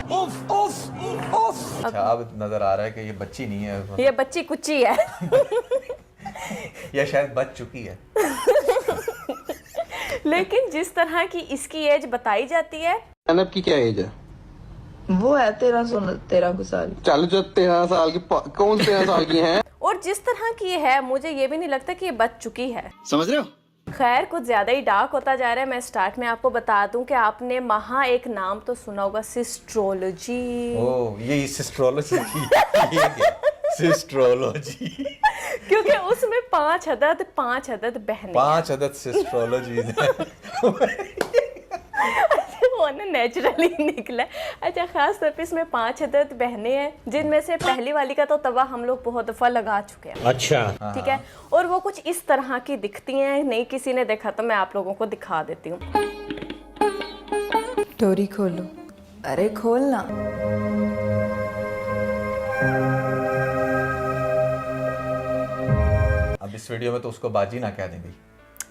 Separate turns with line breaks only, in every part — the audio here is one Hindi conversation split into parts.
उफ उफ उफ। अच्छा अब नजर आ रहा है कि ये बच्ची नहीं है,
ये बच्ची कुच्ची है।
या शायद बच चुकी है।
लेकिन जिस तरह की इसकी एज बताई जाती है,
ज़ैनब की क्या एज है?
वो है 13 साल।
चल जो 13 साल की कौन 13 साल की है?
और जिस तरह की ये है, मुझे ये भी नहीं लगता कि ये बच चुकी है।
समझ रहे हो?
खैर कुछ ज्यादा ही डार्क होता जा रहा है। मैं स्टार्ट में आपको बता दूं कि आपने महा एक नाम तो सुना होगा, सिस्ट्रोलॉजी।
ओह ये सिस्ट्रोलॉजी की, ये क्या सिस्ट्रोलॉजी?
क्योंकि उसमें 5 अदद बहनें,
5 अदद सिस्ट्रोलॉजी
वो ना नेचुरली निकला। अच्छा खास तौर पे इसमें 5 अदद बहनें हैं, जिनमें से पहली वाली का तो तवा हम लोग बहुत दफा लगा चुके हैं।
अच्छा
ठीक है, और वो कुछ इस तरह की दिखती हैं। नहीं किसी ने देखा तो मैं आप लोगों को दिखा देती हूँ।
डोरी खोलो। अरे खोल ना।
अब इस वीडियो में तो उसको बाजी ना कह देंगे,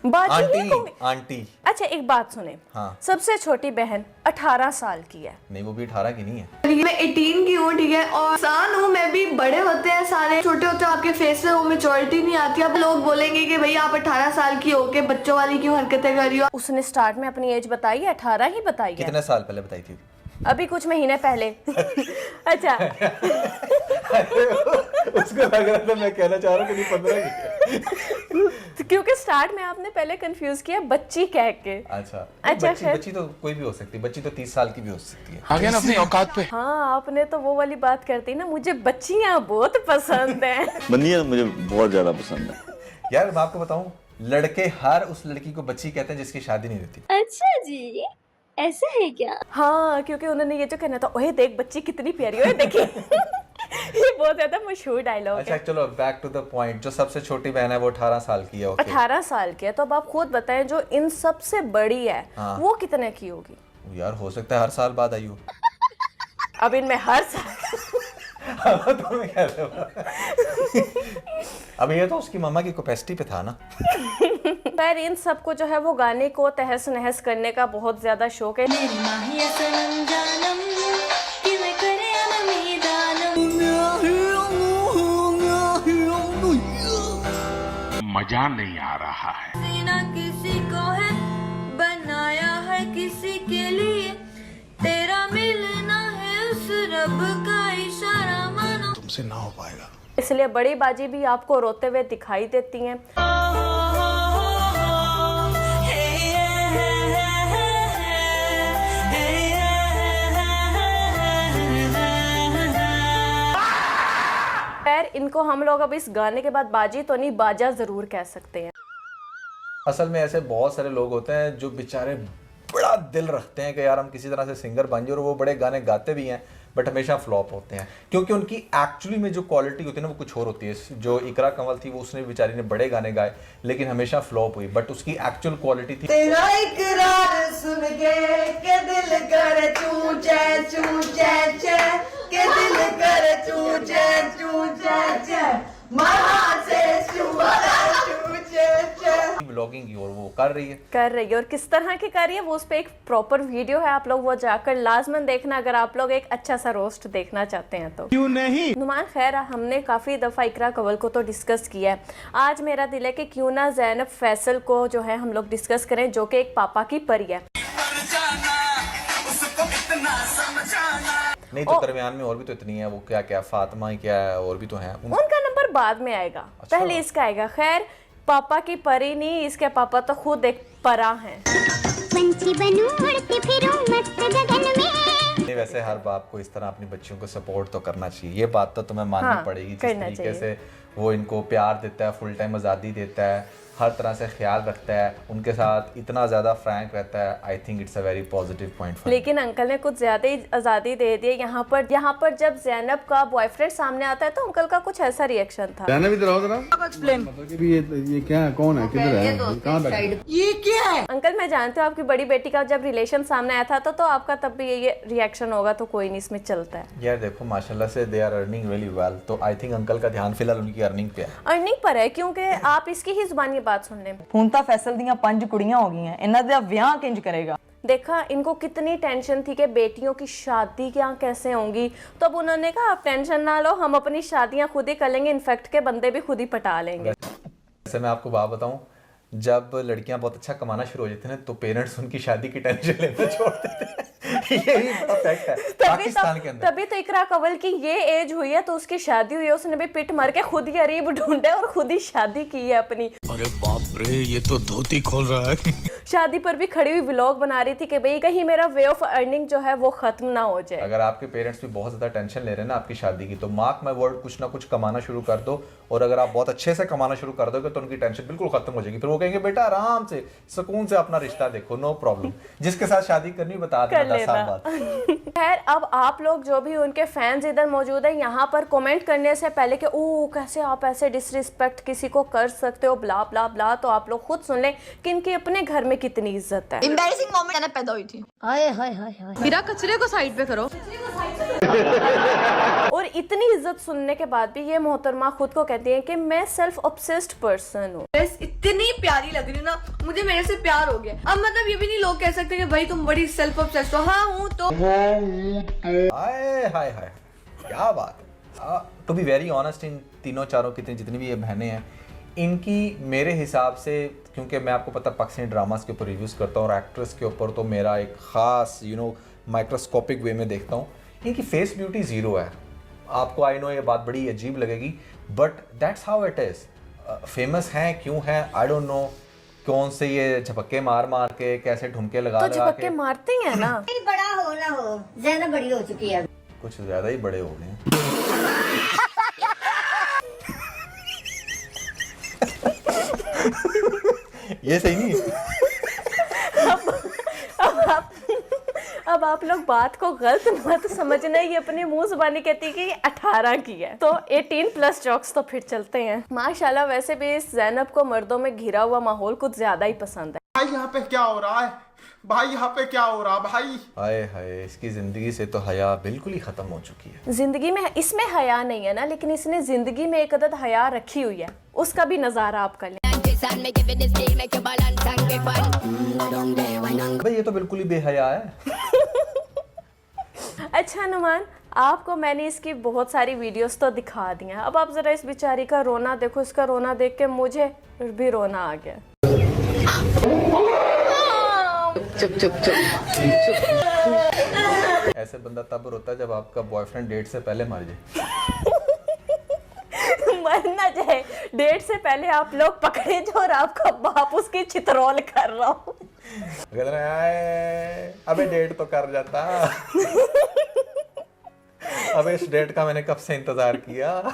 बाजी नहीं
आंटी
कहूंगी।
आंटी।
अच्छा एक बात सुने,
हाँ।
सबसे छोटी बहन 18 साल की है।
नहीं वो भी 18 की नहीं है।
मैं 18 की हूँ, ठीक है, और इंसान हूँ मैं भी। बड़े होते हैं सारे, छोटे होते हैं, आपके फेस में वो मेच्योरिटी नहीं आती। अब लोग बोलेंगे कि भाई आप 18 साल की हो के बच्चों वाली क्यों हरकतें कर रही हो।
उसने स्टार्ट में अपनी एज बताई है, 18 ही बताई है।
कितने साल पहले बताई थी?
अभी कुछ महीने पहले। अच्छा
उसको लग रहा था मैं कहना चाह रहा हूँ कि 15
क्योंकि स्टार्ट में आपने पहले कंफ्यूज किया बच्ची कह के।
अच्छा
अच्छा,
बच्ची, बच्ची तो कोई भी हो सकती है, बच्ची तो 30 साल की भी हो सकती है।
आ गया ना अपनी औकात पे।
हाँ आपने तो वो वाली बात करती ना, मुझे बच्चियां बहुत पसंद हैं।
बनिया मुझे बहुत ज्यादा पसंद है।
यार मैं आपको बताऊं, लड़के हर उस लड़की को बच्ची कहते हैं जिसकी शादी नहीं होती।
अच्छा जी, ऐसा है क्या?
हाँ क्योंकि उन्होंने ये जो कहना था, ओए देख बच्ची कितनी प्यारी है, देखिए। ये बहुत ज्यादा मशहूर डायलॉग
अच्छा
है।
चलो बैक टू द पॉइंट। जो सबसे छोटी बहन है वो 18 साल की है। ओके
18 साल की है, तो अब आप खुद बताएं जो इन सबसे बड़ी है,
हाँ।
वो कितने की होगी?
यार हो सकता है हर साल बाद आई हो।
अब इनमें हर साल
तो मैं कह रहा हूं। अब ये तो उसकी मम्मा की कैपेसिटी पे था ना।
पर इन सबको जो है वो गाने को तहस नहस करने का बहुत ज्यादा शौक है।
मजा नहीं आ रहा है।
ना किसी को है बनाया है किसी के लिए, तेरा मिलना है उस रब का इशारा मानो।
तुमसे ना हो पाएगा।
इसलिए बड़ी बाजी भी आपको रोते हुए दिखाई देती हैं। खैर इनको हम लोग अब इस गाने के बाद बाजी तो नहीं, बाजा जरूर कह सकते हैं।
असल में ऐसे बहुत सारे लोग होते हैं जो बेचारे बड़ा दिल रखते हैं कि यार हम किसी तरह से सिंगर बन जाए, और वो बड़े गाने गाते भी हैं बट हमेशा फ्लॉप होते हैं, क्योंकि उनकी एक्चुअली में जो क्वालिटी होती है ना वो कुछ और होती है। जो इकरा कंवल थी वो उसने बेचारी ने बड़े गाने गाए लेकिन हमेशा फ्लॉप हुई, बट उसकी एक्चुअल क्वालिटी थी।
तेरा इकरार सुन के दिल करे चू चे के दिल करे चू चे महा से
ब्लॉगिंग की और वो कर रही है
और किस तरह की कर रही है वो उस पर एक प्रॉपर वीडियो है, आप लोग वो जाकर लाजमन देखना अगर आप लोग एक अच्छा सा रोस्ट देखना चाहते हैं तो।
क्यों नहीं?
नुमान खैर हमने काफ़ी दफ़ा इकरा कंवल को तो डिस्कस किया है। आज मेरा दिल है कि क्यों ना ज़ैनब फैसल को जो है हम लोग डिस्कस करें, जो कि एक पापा की परी है।
नहीं तो दरमियान में और भी तो इतनी है, वो क्या क्या फातिमा ही क्या है, और भी तो हैं।
उनका नंबर बाद में आएगा,
अच्छा।
पहले इसका आएगा। खैर पापा की परी नहीं, इसके पापा तो खुद एक परा हैं।
पंछी बनूं उड़ती फिरूं मस्त गगन में।
नहीं वैसे हर बाप को इस तरह अपनी बच्चियों को सपोर्ट तो करना चाहिए, ये बात तो तुम्हें माननी
हाँ,
पड़ेगी। जिस
करना
तरीके
चाहिए।
से वो इनको प्यार देता है, फुल टाइम आज़ादी देता है, हर तरह से ख्याल रखता है, उनके साथ इतना ज़्यादा फ्रैंक रहता है, I think it's a very positive point.
लेकिन अंकल ने कुछ ज्यादा ही आज़ादी दे दी है। यहाँ पर जब ज़ैनब का बॉयफ्रेंड सामने आता है तो अंकल का कुछ ऐसा रिएक्शन था।
ज़ैनब इधर आओ जरा। मतलब कि भी ये क्या है, कौन है, किधर है, कहाँ बैठा है?
ये क्या है?
अंकल मैं जानती हूँ आपकी बड़ी बेटी का जब रिलेशन सामने आया था तो आपका तब भी ये रिएक्शन होगा, तो कोई नहीं इसमें चलता है।
यार देखो माशाल्लाह से they are earning really well, तो आई थिंक अंकल का ध्यान फिलहाल उनकी अर्निंग पे है।
अर्निंग पर है, क्योंकि आप इसकी ही जुबान ये बात सुन लें।
ਹੁਣ ਤਾਂ ਫੈਸਲ ਦੀਆਂ 5 ਕੁੜੀਆਂ ਹੋ ਗਈਆਂ, ਇਹਨਾਂ ਦਾ ਵਿਆਹ ਕਿੰਜ ਕਰੇਗਾ?
देखा इनको कितनी टेंशन थी कि बेटियों की शादी क्या कैसे होंगी, तो अब उन्होंने कहा आप टेंशन ना लो, हम अपनी शादियां खुद ही कर लेंगे, इनफैक्ट के बंदे भी खुद ही पटा लेंगे।
वैसे मैं आपको बात बताऊं, जब लड़कियां बहुत अच्छा कमाना शुरू हो जाती हैं तो पेरेंट्स उनकी शादी की टेंशन लेना छोड़ देते हैं। यही बड़ा फैक्ट है पाकिस्तान के अंदर।
तभी तो इकरा कंवल की ये एज हुई है तो उसकी शादी हुई है, उसने भी पिट मार के खुद ही अरीब ढूंढे और खुद ही शादी की है अपनी।
अरे बाप रे, ये तो धोती खोल रहा है।
शादी पर भी खड़ी हुई व्लॉग बना रही थी कि भाई कहीं मेरा वे ऑफ अर्निंग जो है वो खत्म ना हो जाए।
अगर आपके पेरेंट्स भी बहुत ज्यादा टेंशन ले रहे हैं ना आपकी शादी की, तो मार्क माय वर्ड कुछ ना कुछ कमाना शुरू कर दो, और अगर आप बहुत अच्छे से कमाना शुरू कर दोगे तो उनकी टेंशन बिल्कुल खत्म हो जाएगी। फिर वो कहेंगे बेटा आराम से सुकून से अपना रिश्ता देखो, नो प्रॉब्लम, जिसके साथ शादी करनी बता देना 10 साल बाद।
खैर अब आप लोग जो भी उनके फैंस इधर मौजूद हैं यहाँ पर कमेंट करने से पहले कि ओ कैसे आप ऐसे डिसरिस्पेक्ट किसी को कर सकते हो ब्ला ब्ला ब्ला, तो आप लोग खुद सुन लें कि इनकी अपने घर में कितनी इज्जत है।
एम्बैरेसिंग मोमेंट मैंने पैदा हुई थी।
हाय हाय हाय हाय।
हीरा कचरे को साइड पे करो।
और इतनी इज्जत सुनने के बाद भी ये मोहतरमा खुद को कहती है कि मैं सेल्फ ऑब्सेस्ड पर्सन हूँ।
बस इतनी प्यारी लग रही है ना, मुझे मेरे से प्यार हो गया। अब मतलब ये भी नहीं लोग कह सकते कि भाई तुम बड़ी सेल्फ ऑब्सेस्ड हो। हाँ हूँ तो।
हाय हाय हाय, क्या बात है। टू बी वेरी ऑनेस्ट, इन तीनों चारों जितनी भी ये बहनें हैं, इनकी मेरे हिसाब से, क्योंकि मैं आपको पता पाकिस्तानी ड्रामास के ऊपर रिव्यूज़ करता हूँ और एक्ट्रेस के ऊपर तो मेरा एक ख़ास माइक्रोस्कोपिक वे में देखता हूँ, इनकी फेस ब्यूटी ज़ीरो है। आपको आई नो ये बात बड़ी अजीब लगेगी, but that's how it is. Famous हैं क्यों हैं आई डोंट नो, कौन से ये झपक्के मार मार के कैसे ठुमके लगा
तो
लगा
झपक्के
के
मारते हैं ना।
बड़ा हो ना हो, ज्यादा बड़ी हो चुकी है,
कुछ ज़्यादा ही बड़े हो गए हैं। ये सही नहीं है।
अब आप लोग बात को गलत मत समझना, ये अपनी मुंह जुबानी कहती है कि ये 18 की है, तो 18+ जोक्स तो फिर चलते हैं। माशाल्लाह वैसे भी इस ज़ैनब को मर्दों में घिरा हुआ माहौल कुछ ज्यादा ही पसंद है।
भाई यहाँ पे क्या हो रहा है, भाई यहाँ पे क्या हो रहा है भाई।
हाय हाय, इसकी जिंदगी से तो हया बिल्कुल ही खत्म हो चुकी है।
जिंदगी में इसमें हया नहीं है ना, लेकिन इसने जिंदगी में एक अदद हया रखी हुई है, उसका भी नजारा आप कर लें।
भाई ये तो बिल्कुल ही बेहया है।
अच्छा नुमान, आपको मैंने इसकी बहुत सारी वीडियोस तो दिखा दी हैं, अब आप जरा इस बेचारी का रोना देखो। इसका रोना देख के मुझे भी रोना आ गया।
चुप चुप चुप
ऐसे बंदा तब रोता है जब आपका बॉयफ्रेंड डेट से पहले मर जाए।
मरना चाहे डेट से पहले आप लोग पकड़े जो और आपका बाप उसकी चितरौल कर रहा हो।
कहते हैं, "आए, अबे डेट तो कर जाता। अबे इस डेट का मैंने कब से इंतजार किया।"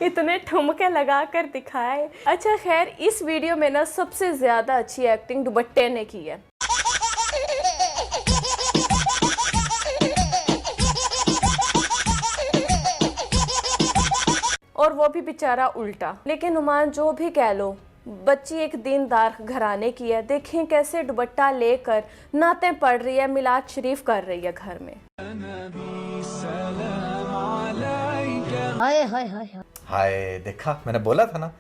इतने ठुमके लगा कर दिखाए। अच्छा खैर, इस वीडियो में ना सबसे ज्यादा अच्छी एक्टिंग दुपट्टे ने की है। और वो भी बेचारा उल्टा। लेकिन नुमान जो भी कह लो, बच्ची एक दीनदार घराने की है। देखें कैसे दुपट्टा लेकर नातें पढ़ रही है, मिलाद शरीफ कर रही है घर में।
हाय हाय हाय हाय।
हाय, देखा मैंने बोला था ना,